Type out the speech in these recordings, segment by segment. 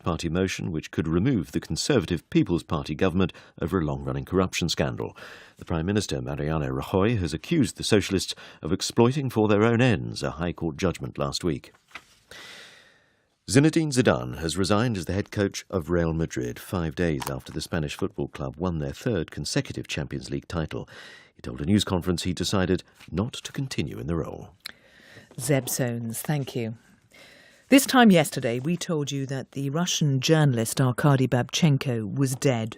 party motion which could remove the Conservative People's Party government over a long-running corruption scandal. The Prime Minister, Mariano Rajoy, has accused the Socialists of exploiting for their own ends a High Court judgment last week. Zinedine Zidane has resigned as the head coach of Real Madrid 5 days after the Spanish football club won their third consecutive Champions League title. He told a news conference he decided not to continue in the role. Zeb Soanes, thank you. This time yesterday, we told you that the Russian journalist Arkadiy Babchenko was dead.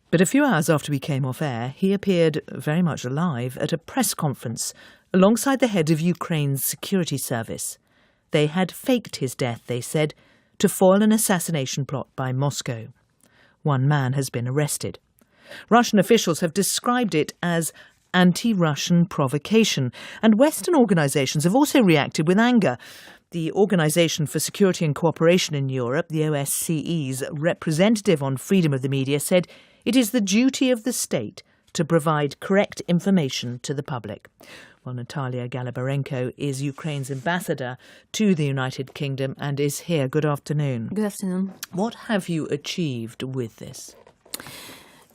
But a few hours after we came off air, he appeared very much alive at a press conference alongside the head of Ukraine's security service. They had faked his death, they said, to foil an assassination plot by Moscow. One man has been arrested. Russian officials have described it as anti-Russian provocation, and Western organisations have also reacted with anger. The Organisation for Security and Cooperation in Europe, the OSCE's representative on freedom of the media, said it is the duty of the state to provide correct information to the public. Well, Natalia Galibarenko is Ukraine's ambassador to the United Kingdom and is here. Good afternoon. Good afternoon. What have you achieved with this?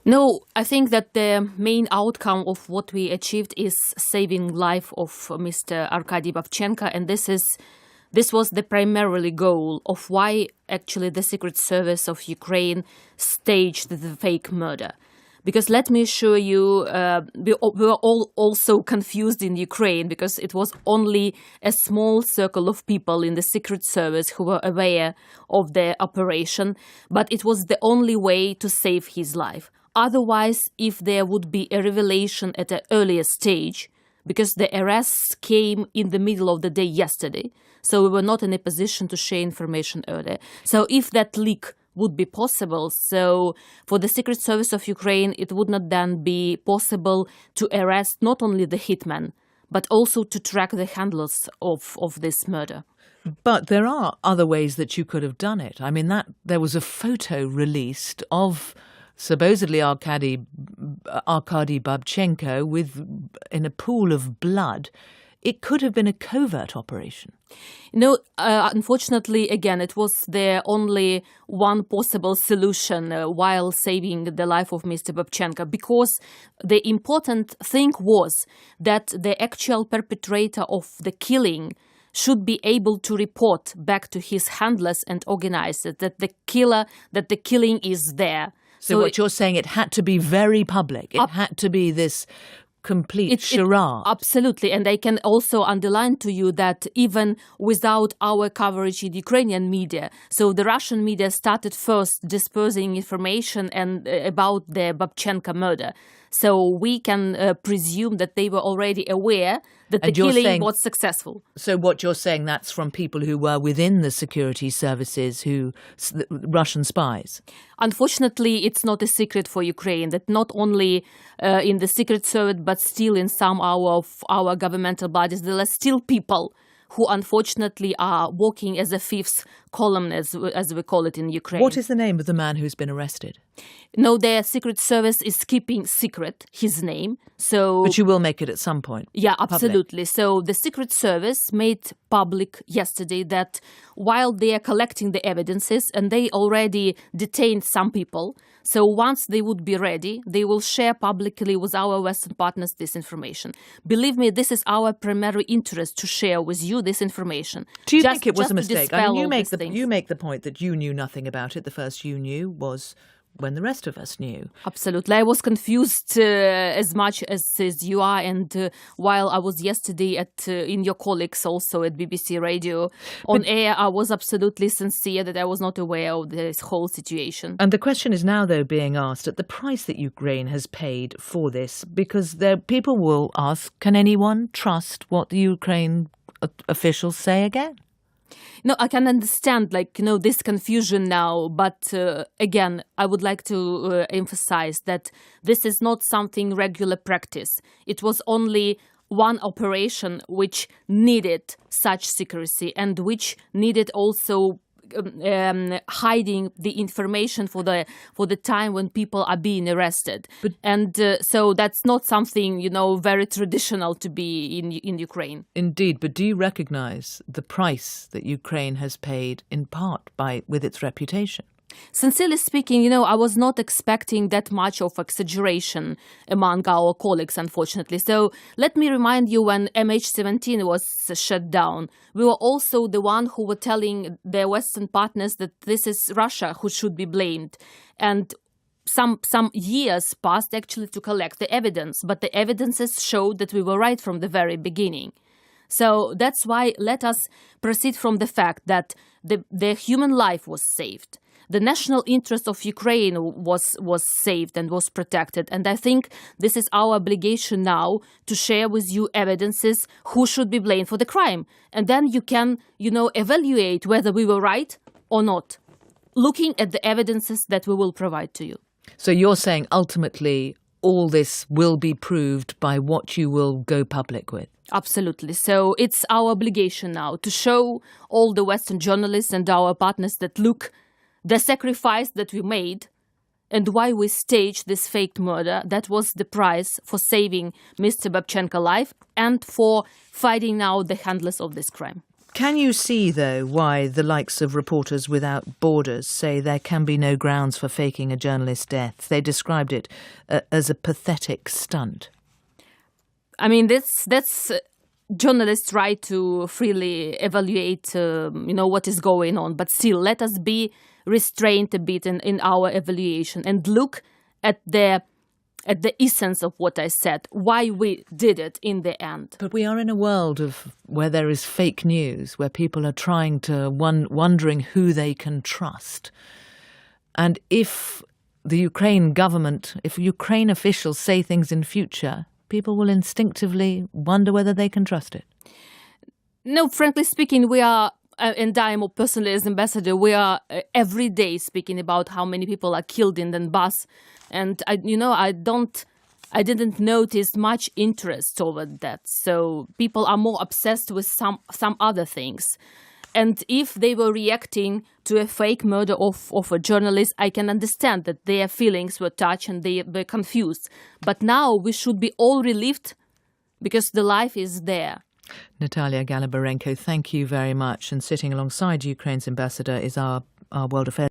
No, I think that the main outcome of what we achieved is saving life of Mr. Arkadiy Babchenko, and this was the primarily goal of why actually the Secret Service of Ukraine staged the fake murder. Because let me assure you, we were all also confused in Ukraine because it was only a small circle of people in the Secret Service who were aware of the operation, but it was the only way to save his life. Otherwise, if there would be a revelation at an earlier stage, because the arrests came in the middle of the day yesterday, so we were not in a position to share information earlier. So if that leak would be possible, so for the Secret Service of Ukraine, it would not then be possible to arrest not only the hitman, but also to track the handlers of this murder. But there are other ways that you could have done it. I mean, there was a photo released of supposedly Arkadiy Babchenko in a pool of blood. It could have been a covert operation. No, unfortunately, again, it was the only one possible solution while saving the life of Mr. Babchenko, because the important thing was that the actual perpetrator of the killing should be able to report back to his handlers and organizers that the killing is there. So what you're saying, it had to be very public. It had to be this complete charade. Absolutely. And I can also underline to you that even without our coverage in Ukrainian media, so the Russian media started first dispersing information about the Babchenko murder. So we can presume that they were already aware that the killing was successful. So what you're saying, that's from people who were within the security services, Russian spies? Unfortunately, it's not a secret for Ukraine that not only in the Secret Service, but still in some of our governmental bodies, there are still people who unfortunately are working as a fifth column, as we call it in Ukraine. What is the name of the man who's been arrested? No, their Secret Service is keeping secret his name. But you will make it at some point. Yeah, absolutely. Public. So the Secret Service made public yesterday that while they are collecting the evidences, and they already detained some people, so once they would be ready, they will share publicly with our Western partners this information. Believe me, this is our primary interest to share with you this information. Do you think it was a mistake? I mean, you make the point that you knew nothing about it. The first you knew was when the rest of us knew. Absolutely. I was confused as much as you are. And while I was yesterday in your colleagues also at BBC Radio on air, I was absolutely sincere that I was not aware of this whole situation. And the question is now, though, being asked at the price that Ukraine has paid for this, because people will ask, can anyone trust what the Ukraine officials say again? No, I can understand, this confusion now. But again, I would like to emphasize that this is not something regular practice. It was only one operation which needed such secrecy and which needed also hiding the information for the time when people are being arrested. So that's not something, very traditional to be in Ukraine. Indeed, but do you recognize the price that Ukraine has paid in part with its reputation? Sincerely speaking, I was not expecting that much of exaggeration among our colleagues, unfortunately. So let me remind you, when MH17 was shut down, we were also the one who were telling their Western partners that this is Russia who should be blamed. And some years passed actually to collect the evidence, but the evidences showed that we were right from the very beginning. So that's why let us proceed from the fact that the human life was saved. The national interest of Ukraine was saved and was protected. And I think this is our obligation now to share with you evidences who should be blamed for the crime. And then you can, evaluate whether we were right or not, looking at the evidences that we will provide to you. So you're saying ultimately all this will be proved by what you will go public with? Absolutely. So it's our obligation now to show all the Western journalists and our partners that, look, the sacrifice that we made and why we staged this fake murder, that was the price for saving Mr. Babchenko's life and for fighting now the handlers of this crime. Can you see, though, why the likes of Reporters Without Borders say there can be no grounds for faking a journalist's death? They described it as a pathetic stunt. I mean, that's journalists' right to freely evaluate, what is going on. But still, let us be restrained a bit in our evaluation and look at the essence of what I said, why we did it in the end. But we are in a world where there is fake news, where people are trying to wondering who they can trust. And if the Ukraine government, if Ukraine officials say things in future, people will instinctively wonder whether they can trust it. No, frankly speaking, we are, and I am personally as ambassador, we are every day speaking about how many people are killed in Donbass. And I didn't notice much interest over that. So people are more obsessed with some other things. And if they were reacting to a fake murder of a journalist, I can understand that their feelings were touched and they were confused. But now we should be all relieved because the life is there. Natalia Galibarenko, thank you very much. And sitting alongside Ukraine's ambassador is our World Affairs